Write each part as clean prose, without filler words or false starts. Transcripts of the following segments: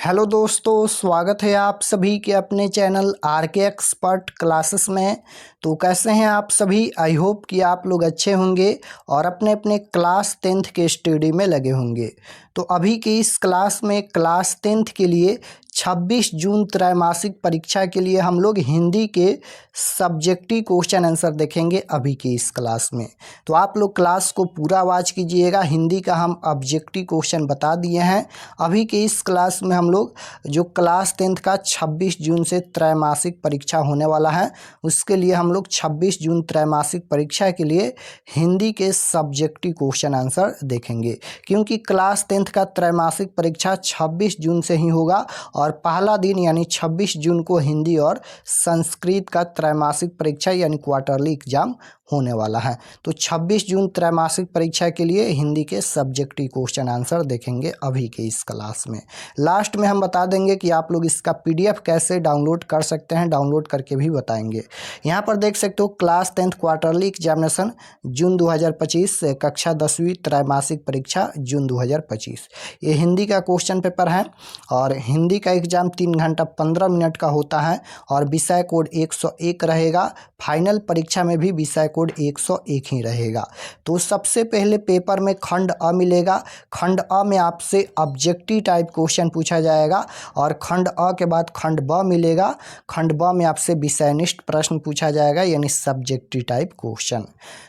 Hello दोस्तों, स्वागत है आप सभी के अपने चैनल आर के एक्सपर्ट क्लासेस में। तो कैसे हैं आप सभी? आई होप कि आप लोग अच्छे होंगे और अपने अपने क्लास 10th के स्टडी में लगे होंगे। तो अभी की इस क्लास में क्लास 10th के लिए 26 जून त्रैमासिक परीक्षा के लिए हम लोग हिंदी के सब्जेक्टिव क्वेश्चन आंसर देखेंगे अभी की इस क्लास में। तो आप लोग क्लास को पूरा वॉच कीजिएगा। हिंदी का हम ऑब्जेक्टिव क्वेश्चन बता दिए हैं। अभी के इस क्लास में हम लोग जो क्लास 10th का 26 जून से त्रैमासिक परीक्षा होने वाला है, उसके लिए हम लोग 26 जून त्रैमासिक परीक्षा के लिए हिंदी के सब्जेक्टिव क्वेश्चन आंसर देखेंगे। क्योंकि क्लास 10th का त्रैमासिक परीक्षा 26 जून से ही होगा और पहला दिन यानी 26 जून को हिंदी और संस्कृत का त्रैमासिक परीक्षा यानी क्वार्टरली एग्जाम होने वाला है। तो 26 जून त्रैमासिक परीक्षा के लिए हिंदी के सब्जेक्टिव क्वेश्चन आंसर देखेंगे अभी के इस क्लास में। लास्ट में हम बता देंगे कि आप लोग इसका पीडीएफ कैसे डाउनलोड कर सकते हैं, डाउनलोड करके भी बताएंगे। यहाँ पर देख सकते हो क्लास 10th क्वार्टरली एग्जामिनेशन जून 2025 से कक्षा 10वीं त्रैमासिक परीक्षा जून 2025। ये हिंदी का क्वेश्चन पेपर है और हिंदी का एग्जाम 3 घंटा 15 मिनट का होता है और विषय कोड 101 रहेगा। फाइनल परीक्षा में भी विषय कोड 101 ही रहेगा। तो सबसे पहले पेपर में खंड अ मिलेगा। खंड अ में आपसे ऑब्जेक्टिव टाइप क्वेश्चन पूछा जाएगा और खंड अ के बाद खंड ब मिलेगा। खंड ब में आपसे विषयनिष्ठ प्रश्न पूछा जाएगा यानी सब्जेक्टिव टाइप क्वेश्चन।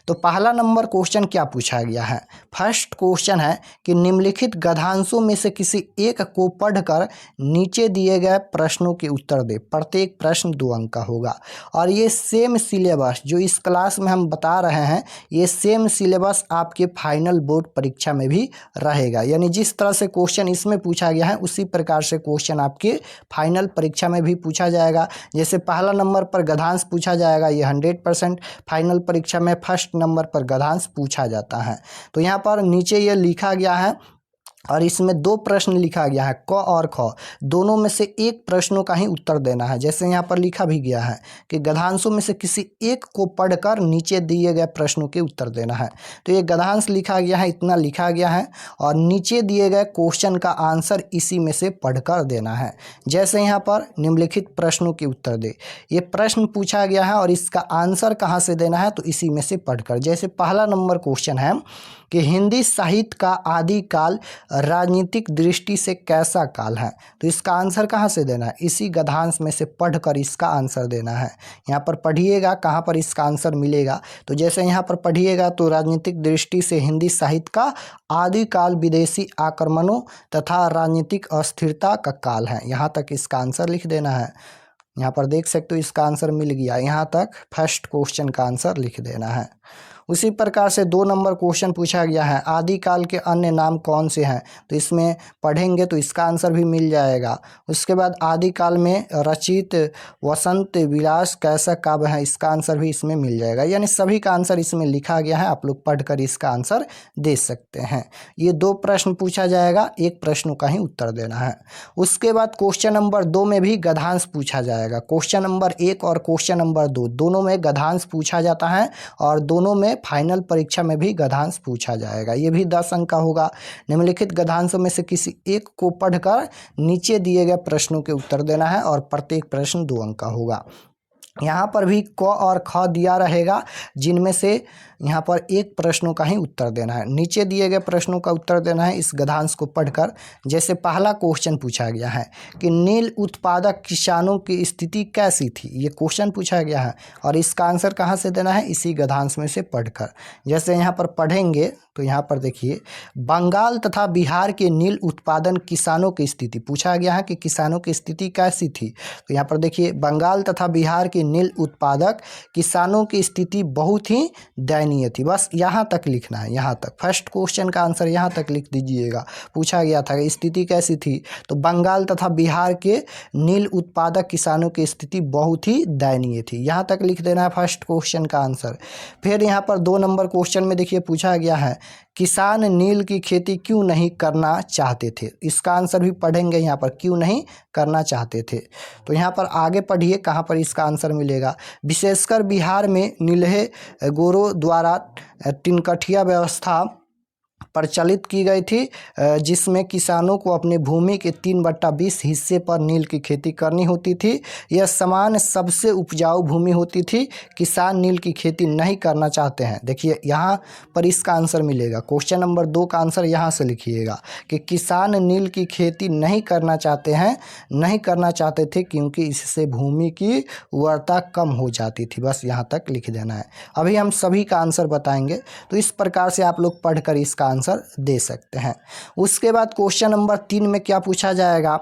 तो पहला नंबर क्वेश्चन क्या पूछा गया है? फर्स्ट क्वेश्चन है कि निम्नलिखित गद्यांशों में से किसी एक को पढ़कर नीचे दिए गए प्रश्नों के उत्तर दे। प्रत्येक प्रश्न 2 अंक का होगा और ये सेम सिलेबस जो इस क्लास में हम बता रहे हैं, ये सेम सिलेबस आपके फाइनल बोर्ड परीक्षा में भी रहेगा। यानी जिस तरह से क्वेश्चन इसमें पूछा गया है उसी प्रकार से क्वेश्चन आपके फाइनल परीक्षा में भी पूछा जाएगा। जैसे पहला नंबर पर गद्यांश पूछा जाएगा, ये 100% फाइनल परीक्षा में फर्स्ट नंबर पर गद्यांश पूछा जाता है। तो यहाँ पर नीचे ये लिखा गया है और इसमें 2 प्रश्न लिखा गया है, क और ख। दोनों में से एक प्रश्नों का ही उत्तर देना है। जैसे यहाँ पर लिखा भी गया है कि गद्यांशों में से किसी एक को पढ़कर नीचे दिए गए प्रश्नों के उत्तर देना है। तो ये गद्यांश लिखा गया है, इतना लिखा गया है और नीचे दिए गए क्वेश्चन का आंसर इसी में से पढ़कर देना है। जैसे यहाँ पर निम्नलिखित प्रश्नों के उत्तर दे, ये प्रश्न पूछा गया है और इसका आंसर कहाँ से देना है, तो इसी में से पढ़कर। जैसे पहला नंबर क्वेश्चन है कि हिंदी साहित्य का आदिकाल राजनीतिक दृष्टि से कैसा काल है, तो इसका आंसर कहाँ से देना है, इसी गद्यांश में से पढ़कर इसका आंसर देना है। यहाँ पर पढ़िएगा कहाँ पर इसका आंसर मिलेगा। तो जैसे यहाँ पर पढ़िएगा तो राजनीतिक दृष्टि से हिंदी साहित्य का आदिकाल विदेशी आक्रमणों तथा राजनीतिक अस्थिरता का काल है। यहाँ तक इसका आंसर लिख देना है। यहाँ पर देख सकते हो इसका आंसर मिल गया। यहाँ तक फर्स्ट क्वेश्चन का आंसर लिख देना है। उसी प्रकार से 2 नंबर क्वेश्चन पूछा गया है, आदिकाल के अन्य नाम कौन से हैं, तो इसमें पढ़ेंगे तो इसका आंसर भी मिल जाएगा। उसके बाद आदिकाल में रचित वसंत विलास कैसा काव्य है, इसका आंसर भी इसमें मिल जाएगा। यानी सभी का आंसर इसमें लिखा गया है, आप लोग पढ़कर इसका आंसर दे सकते हैं। ये 2 प्रश्न पूछा जाएगा, एक प्रश्न का ही उत्तर देना है। उसके बाद क्वेश्चन नंबर 2 में भी गद्यांश पूछा जाएगा। क्वेश्चन नंबर 1 और क्वेश्चन नंबर 2 दोनों में गद्यांश पूछा जाता है और दोनों में फाइनल परीक्षा में भी गद्यांश पूछा जाएगा। ये भी 10 अंक का होगा। निम्नलिखित गद्यांशों में से किसी एक को पढ़कर नीचे दिए गए प्रश्नों के उत्तर देना है और प्रत्येक प्रश्न 2 अंक का होगा। यहाँ पर भी क और ख दिया रहेगा, जिनमें से यहाँ पर एक प्रश्नों का ही उत्तर देना है। नीचे दिए गए प्रश्नों का उत्तर देना है इस गद्यांश को पढ़कर। जैसे पहला क्वेश्चन पूछा गया है कि नील उत्पादक किसानों की स्थिति कैसी थी, ये क्वेश्चन पूछा गया है और इसका आंसर कहाँ से देना है, इसी गद्यांश में से पढ़कर। जैसे यहाँ पर पढ़ेंगे तो यहाँ पर देखिए, बंगाल तथा बिहार के नील उत्पादन किसानों की स्थिति पूछा गया है कि किसानों की स्थिति कैसी थी। तो यहाँ पर देखिए, बंगाल तथा बिहार के नील उत्पादक किसानों की स्थिति बहुत ही दयनीय थी। बस यहाँ तक लिखना है। यहाँ तक फर्स्ट क्वेश्चन का आंसर यहाँ तक लिख दीजिएगा। पूछा गया था कि स्थिति कैसी थी, तो बंगाल तथा बिहार के नील उत्पादक किसानों की स्थिति बहुत ही दयनीय थी। यहाँ तक लिख देना है फर्स्ट क्वेश्चन का आंसर। फिर यहाँ पर 2 नंबर क्वेश्चन में देखिए पूछा गया है, किसान नील की खेती क्यों नहीं करना चाहते थे। इसका आंसर भी पढ़ेंगे यहाँ पर, क्यों नहीं करना चाहते थे। तो यहाँ पर आगे पढ़िए कहाँ पर इसका आंसर मिलेगा। विशेषकर बिहार में नीलहे गोरों द्वारा तिनकठिया व्यवस्था प्रचलित की गई थी, जिसमें किसानों को अपनी भूमि के 3/20 हिस्से पर नील की खेती करनी होती थी। यह समान सबसे उपजाऊ भूमि होती थी। किसान नील की खेती नहीं करना चाहते हैं। देखिए यहाँ पर इसका आंसर मिलेगा। क्वेश्चन नंबर 2 का आंसर यहाँ से लिखिएगा कि किसान नील की खेती नहीं करना चाहते हैं, नहीं करना चाहते थे क्योंकि इससे भूमि की उर्वरता कम हो जाती थी। बस यहाँ तक लिख देना है। अभी हम सभी का आंसर बताएंगे, तो इस प्रकार से आप लोग पढ़कर इसका आंसर दे सकते हैं। उसके बाद क्वेश्चन नंबर 3 में क्या पूछा जाएगा,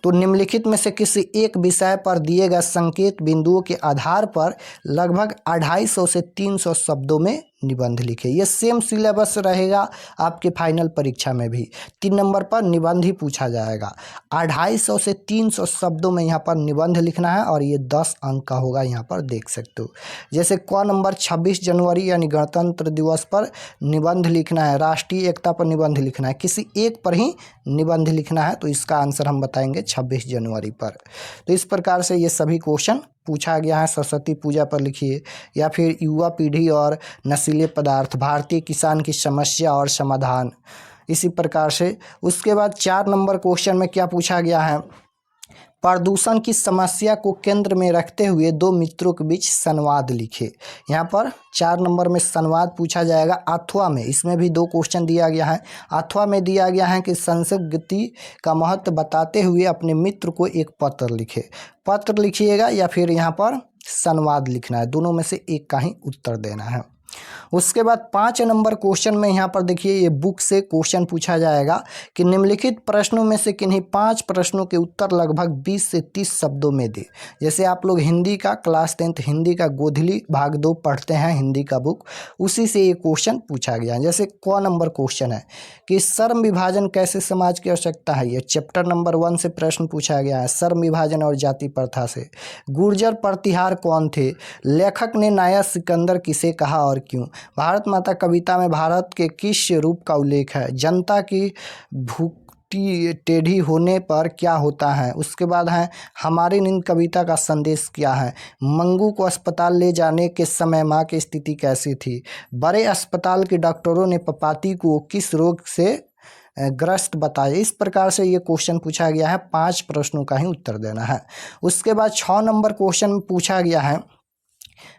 तो निम्नलिखित में से किसी एक विषय पर दिए गए संकेत बिंदुओं के आधार पर लगभग 250 से 300 शब्दों में निबंध लिखे। ये सेम सिलेबस रहेगा आपके फाइनल परीक्षा में भी। 3 नंबर पर निबंध ही पूछा जाएगा। 250 से 300 शब्दों में यहाँ पर निबंध लिखना है और ये 10 अंक का होगा। यहाँ पर देख सकते हो, जैसे क नंबर 26 जनवरी यानी गणतंत्र दिवस पर निबंध लिखना है, राष्ट्रीय एकता पर निबंध लिखना है, किसी एक पर ही निबंध लिखना है। तो इसका आंसर हम बताएंगे 26 जनवरी पर। तो इस प्रकार से ये सभी क्वेश्चन पूछा गया है। सरस्वती पूजा पर लिखिए, या फिर युवा पीढ़ी और नशीले पदार्थ, भारतीय किसान की समस्या और समाधान, इसी प्रकार से। उसके बाद 4 नंबर क्वेश्चन में क्या पूछा गया है, प्रदूषण की समस्या को केंद्र में रखते हुए दो मित्रों के बीच संवाद लिखे। यहाँ पर 4 नंबर में संवाद पूछा जाएगा। अथवा में, इसमें भी 2 क्वेश्चन दिया गया है। अथवा में दिया गया है कि संस्कृति का महत्व बताते हुए अपने मित्र को एक पत्र लिखे। पत्र लिखिएगा या फिर यहाँ पर संवाद लिखना है, दोनों में से एक का ही उत्तर देना है। उसके बाद 5 नंबर क्वेश्चन में यहाँ पर देखिए, ये बुक से क्वेश्चन पूछा जाएगा कि निम्नलिखित प्रश्नों में से किन्हीं 5 प्रश्नों के उत्तर लगभग 20 से 30 शब्दों में दे। जैसे आप लोग हिंदी का क्लास 10 हिंदी का गोधली भाग 2 पढ़ते हैं, हिंदी का बुक, उसी से ये क्वेश्चन पूछा गया है। जैसे क नंबर क्वेश्चन है कि श्रम विभाजन कैसे समाज की आवश्यकता है, ये चैप्टर नंबर 1 से प्रश्न पूछा गया है, श्रम विभाजन और जाति प्रथा से। गुर्जर प्रतिहार कौन थे, लेखक ने नाया सिकंदर किसे कहा और क्यों। भारत माता कविता में भारत के किस रूप का उल्लेख है, जनता की भूखी टेढ़ी होने पर क्या होता है। उसके बाद है हमारी नींद कविता का संदेश क्या है, मंगू को अस्पताल ले जाने के समय माँ की स्थिति कैसी थी, बड़े अस्पताल के डॉक्टरों ने पपाती को किस रोग से ग्रस्त बताया। इस प्रकार से ये क्वेश्चन पूछा गया है। 5 प्रश्नों का ही उत्तर देना है। उसके बाद 6 नंबर क्वेश्चन में पूछा गया है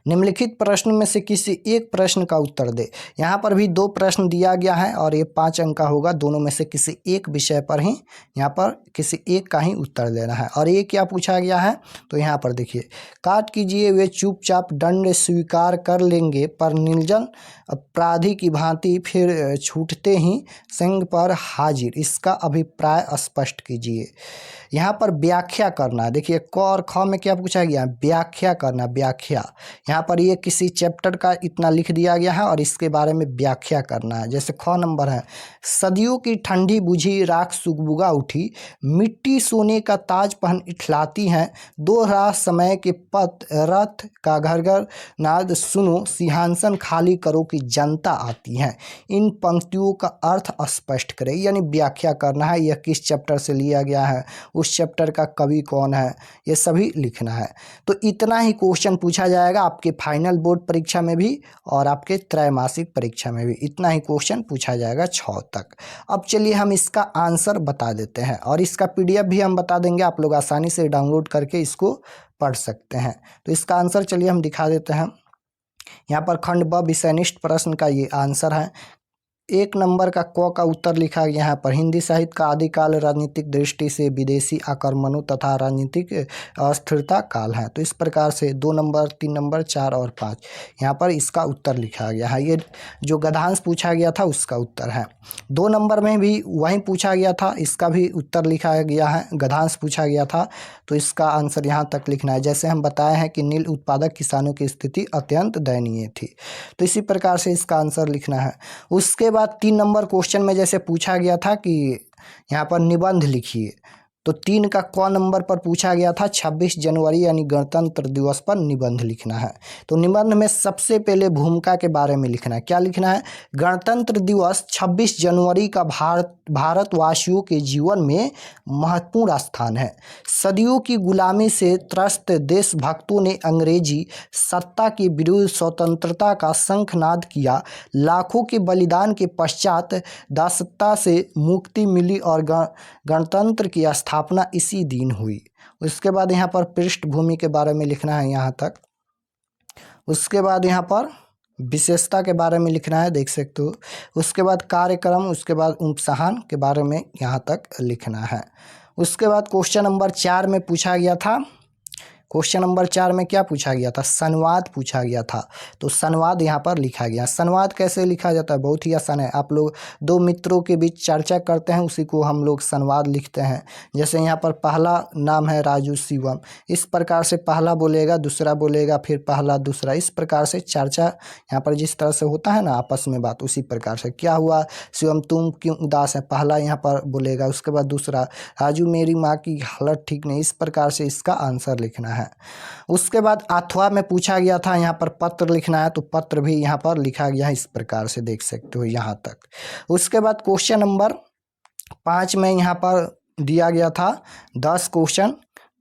निम्नलिखित प्रश्न में से किसी एक प्रश्न का उत्तर दे। यहाँ पर भी 2 प्रश्न दिया गया है और ये 5 अंक का होगा। दोनों में से किसी एक विषय पर ही यहाँ पर किसी एक का ही उत्तर देना है। और ये क्या पूछा गया है, तो यहाँ पर देखिए, काट कीजिए वे चुपचाप दंड स्वीकार कर लेंगे पर निर्जन अपराधी की भांति फिर छूटते ही संग पर हाजिर, इसका अभिप्राय स्पष्ट कीजिए। यहाँ पर व्याख्या करना, देखिए क और ख में क्या पूछा गया, व्याख्या करना, व्याख्या। यहाँ पर ये किसी चैप्टर का इतना लिख दिया गया है और इसके बारे में व्याख्या करना है। जैसे ख नंबर है, सदियों की ठंडी बुझी राख सुगबुगा उठी, मिट्टी सोने का ताज पहन इठलाती हैं, दो राह समय के पथ रथ का घर घर नाद सुनो, सिंहासन खाली करो कि जनता आती है। इन पंक्तियों का अर्थ स्पष्ट करें, यानी व्याख्या करना है। यह किस चैप्टर से लिया गया है, उस चैप्टर का कवि कौन है, ये सभी लिखना है। तो इतना ही क्वेश्चन पूछा जाएगा आपके फाइनल बोर्ड परीक्षा में भी और आपके त्रैमासिक परीक्षा में भी। इतना ही क्वेश्चन पूछा जाएगा 6 तक। अब चलिए हम इसका आंसर बता देते हैं और इसका PDF भी हम बता देंगे, आप लोग आसानी से डाउनलोड करके इसको पढ़ सकते हैं। तो इसका आंसर चलिए हम दिखा देते हैं। यहाँ पर खंड ब विषयनिष्ठ प्रश्न का ये आंसर है। 1 नंबर का क का उत्तर लिखा गया यहाँ पर, हिंदी साहित्य का आदिकाल राजनीतिक दृष्टि से विदेशी आक्रमणों तथा राजनीतिक अस्थिरता काल है। तो इस प्रकार से 2 नंबर, 3 नंबर, 4 और 5 यहाँ पर इसका उत्तर लिखा गया है। ये जो गद्यांश पूछा गया था उसका उत्तर है। 2 नंबर में भी वही पूछा गया था, इसका भी उत्तर लिखा गया है। गद्यांश पूछा गया था तो इसका आंसर यहाँ तक लिखना है। जैसे हम बताए हैं कि नील उत्पादक किसानों की स्थिति अत्यंत दयनीय थी, तो इसी प्रकार से इसका आंसर लिखना है। उसके बाद 3 नंबर क्वेश्चन में जैसे पूछा गया था कि यहाँ पर निबंध लिखिए, तो 3 का क नंबर पर पूछा गया था 26 जनवरी यानी गणतंत्र दिवस पर निबंध लिखना है। तो निबंध में सबसे पहले भूमिका के बारे में लिखना है। क्या लिखना है? गणतंत्र दिवस 26 जनवरी का भारतवासियों के जीवन में महत्वपूर्ण स्थान है। सदियों की गुलामी से त्रस्त देशभक्तों ने अंग्रेजी सत्ता के विरुद्ध स्वतंत्रता का शंखनाद किया। लाखों के बलिदान के पश्चात दासत्ता से मुक्ति मिली और गणतंत्र की स्थापना इसी दिन हुई। उसके बाद यहाँ पर पृष्ठभूमि के बारे में लिखना है यहाँ तक। उसके बाद यहाँ पर विशेषता के बारे में लिखना है, देख सकते हो। उसके बाद कार्यक्रम, उसके बाद उपसंहार के बारे में यहाँ तक लिखना है। उसके बाद क्वेश्चन नंबर 4 में पूछा गया था, क्वेश्चन नंबर 4 में क्या पूछा गया था? संवाद पूछा गया था। तो संवाद यहाँ पर लिखा गया। संवाद कैसे लिखा जाता है? बहुत ही आसान है। आप लोग दो मित्रों के बीच चर्चा करते हैं, उसी को हम लोग संवाद लिखते हैं। जैसे यहाँ पर पहला नाम है राजू शिवम, इस प्रकार से पहला बोलेगा, दूसरा बोलेगा, फिर पहला दूसरा, इस प्रकार से चर्चा यहाँ पर जिस तरह से होता है ना आपस में बात, उसी प्रकार से। क्या हुआ शिवम, तुम क्यों उदास है? पहला यहाँ पर बोलेगा, उसके बाद दूसरा, राजू मेरी माँ की हालत ठीक नहीं, इस प्रकार से इसका आंसर लिखना है। उसके बाद अथवा में पूछा गया था यहाँ पर पत्र लिखना है, तो पत्र भी यहाँ पर लिखा गया है, इस प्रकार से देख सकते हो यहाँ तक। उसके बाद क्वेश्चन नंबर 5 में यहाँ पर दिया गया था 10 क्वेश्चन,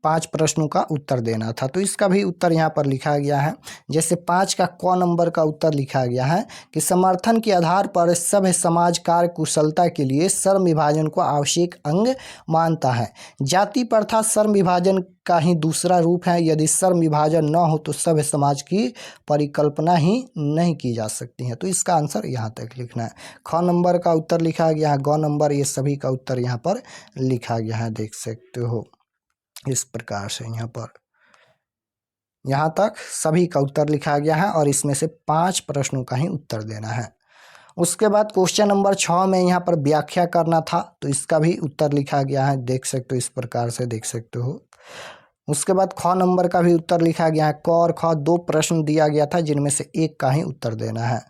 5 प्रश्नों का उत्तर देना था। तो इसका भी उत्तर यहाँ पर लिखा गया है। जैसे 5 का क नंबर का उत्तर लिखा गया है कि समर्थन के आधार पर सभ्य समाज कार्य कुशलता के लिए श्रम विभाजन को आवश्यक अंग मानता है। जाति प्रथा श्रम विभाजन का ही दूसरा रूप है। यदि श्रम विभाजन न हो तो सभ्य समाज की परिकल्पना ही नहीं की जा सकती है। तो इसका आंसर यहाँ तक लिखना है। ख नंबर का उत्तर लिखा गया है, ग नंबर, ये सभी का उत्तर यहाँ पर लिखा गया है, देख सकते हो इस प्रकार से। यहाँ तक सभी का उत्तर लिखा गया है और इसमें से 5 प्रश्नों का ही उत्तर देना है। उसके बाद क्वेश्चन नंबर 6 में यहाँ पर व्याख्या करना था, तो इसका भी उत्तर लिखा गया है, देख सकते हो इस प्रकार से, देख सकते हो। उसके बाद ख नंबर का भी उत्तर लिखा गया है। क और ख 2 प्रश्न दिया गया था, जिनमें से एक का ही उत्तर देना है।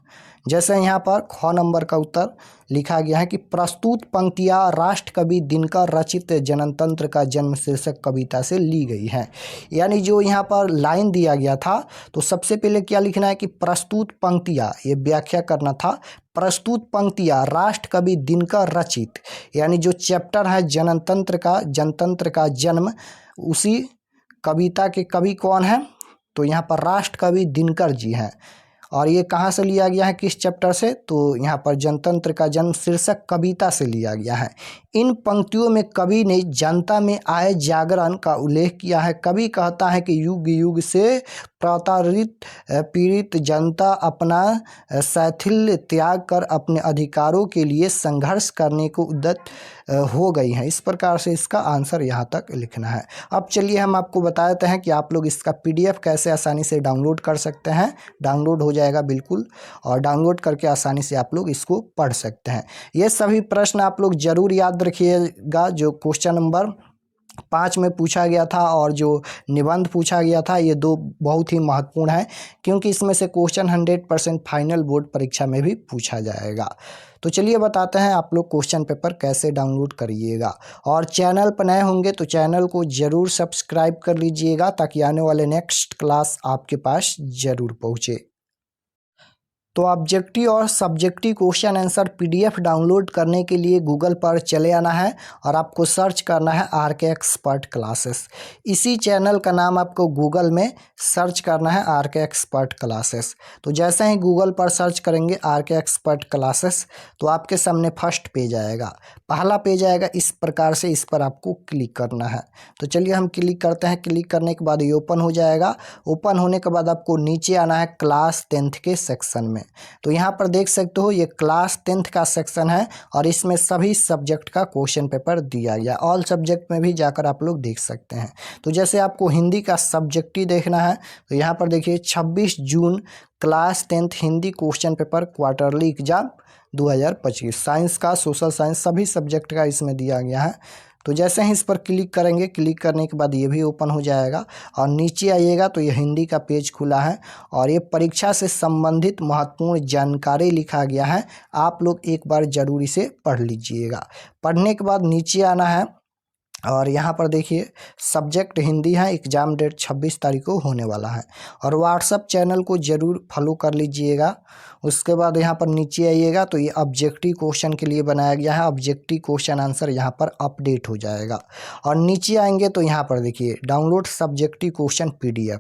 जैसे यहाँ पर ख नंबर का उत्तर लिखा गया है कि प्रस्तुत पंक्तियाँ राष्ट्रकवि दिनकर रचित जनतंत्र का जन्म शीर्षक कविता से ली गई हैं। यानी जो यहाँ पर लाइन दिया गया था, तो सबसे पहले क्या लिखना है कि प्रस्तुत पंक्तियाँ, ये व्याख्या करना था। प्रस्तुत पंक्तियाँ राष्ट्रकवि दिनकर रचित, यानी जो चैप्टर है जनतंत्र का जन्म, उसी कविता के कवि कौन है? तो यहाँ पर राष्ट्रकवि दिनकर जी हैं। और ये कहाँ से लिया गया है, किस चैप्टर से? तो यहाँ पर जनतंत्र का जन्म शीर्षक कविता से लिया गया है। इन पंक्तियों में कवि ने जनता में आए जागरण का उल्लेख किया है। कवि कहता है कि युग युग से प्रताड़ित पीड़ित जनता अपना शैथिल्य त्याग कर अपने अधिकारों के लिए संघर्ष करने को उद्यत हो गई है। इस प्रकार से इसका आंसर यहाँ तक लिखना है। अब चलिए हम आपको बता देते हैं कि आप लोग इसका PDF कैसे आसानी से डाउनलोड कर सकते हैं। डाउनलोड हो जाएगा बिल्कुल, और डाउनलोड करके आसानी से आप लोग इसको पढ़ सकते हैं। ये सभी प्रश्न आप लोग जरूर याद रखिएगा। जो क्वेश्चन नंबर 5 में पूछा गया था और जो निबंध पूछा गया था, ये 2 बहुत ही महत्वपूर्ण है, क्योंकि इसमें से क्वेश्चन 100% फाइनल बोर्ड परीक्षा में भी पूछा जाएगा। तो चलिए बताते हैं आप लोग क्वेश्चन पेपर कैसे डाउनलोड करिएगा। और चैनल पर नए होंगे तो चैनल को ज़रूर सब्सक्राइब कर लीजिएगा, ताकि आने वाले नेक्स्ट क्लास आपके पास ज़रूर पहुँचे। तो ऑब्जेक्टिव और subjective question answer PDF download करने के लिए गूगल पर चले आना है और आपको सर्च करना है RK एक्सपर्ट क्लासेस। इसी चैनल का नाम आपको गूगल में सर्च करना है, RK एक्सपर्ट क्लासेस। तो जैसे ही गूगल पर सर्च करेंगे RK एक्सपर्ट क्लासेस, तो आपके सामने फर्स्ट पेज आएगा, पहला पेज आएगा इस प्रकार से। इस पर आपको क्लिक करना है। तो चलिए हम क्लिक करते हैं। क्लिक करने के बाद ये ओपन हो जाएगा। ओपन होने के बाद आपको नीचे आना है क्लास 10th के सेक्शन में। तो यहाँ पर देख सकते हो ये क्लास 10th का सेक्शन है और इसमें सभी सब्जेक्ट का क्वेश्चन पेपर दिया गया। ऑल सब्जेक्ट में भी जाकर आप लोग देख सकते हैं। तो जैसे आपको हिंदी का सब्जेक्ट ही देखना है, तो यहाँ पर देखिए 26 जून class 10th Hindi question paper quarterly exam 2025। Science का, सोशल साइंस, सभी सब्जेक्ट का इसमें दिया गया है। तो जैसे ही इस पर क्लिक करेंगे, क्लिक करने के बाद ये भी ओपन हो जाएगा और नीचे आइएगा तो ये हिंदी का पेज खुला है और ये परीक्षा से संबंधित महत्वपूर्ण जानकारी लिखा गया है। आप लोग एक बार जरूर इसे पढ़ लीजिएगा। पढ़ने के बाद नीचे आना है और यहाँ पर देखिए सब्जेक्ट हिंदी है, एग्ज़ाम डेट 26 तारीख को होने वाला है। और व्हाट्सअप चैनल को ज़रूर फॉलो कर लीजिएगा। उसके बाद यहाँ पर नीचे आइएगा तो ये ऑब्जेक्टिव क्वेश्चन के लिए बनाया गया है, ऑब्जेक्टिव क्वेश्चन आंसर यहाँ पर अपडेट हो जाएगा। और नीचे आएंगे तो यहाँ पर देखिए डाउनलोड सब्जेक्टिव क्वेश्चन PDF,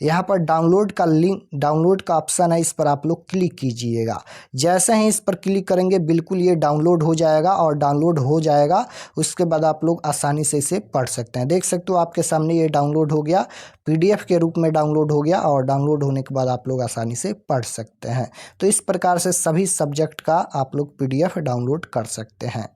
यहाँ पर डाउनलोड का लिंक, डाउनलोड का ऑप्शन है, इस पर आप लोग क्लिक कीजिएगा। जैसे ही इस पर क्लिक करेंगे बिल्कुल ये डाउनलोड हो जाएगा, और डाउनलोड हो जाएगा उसके बाद आप लोग आसानी से इसे पढ़ सकते हैं। देख सकते हो आपके सामने ये डाउनलोड हो गया, PDF के रूप में डाउनलोड हो गया, और डाउनलोड होने के बाद आप लोग आसानी से पढ़ सकते हैं। तो इस प्रकार से सभी सब्जेक्ट का आप लोग PDF डाउनलोड कर सकते हैं।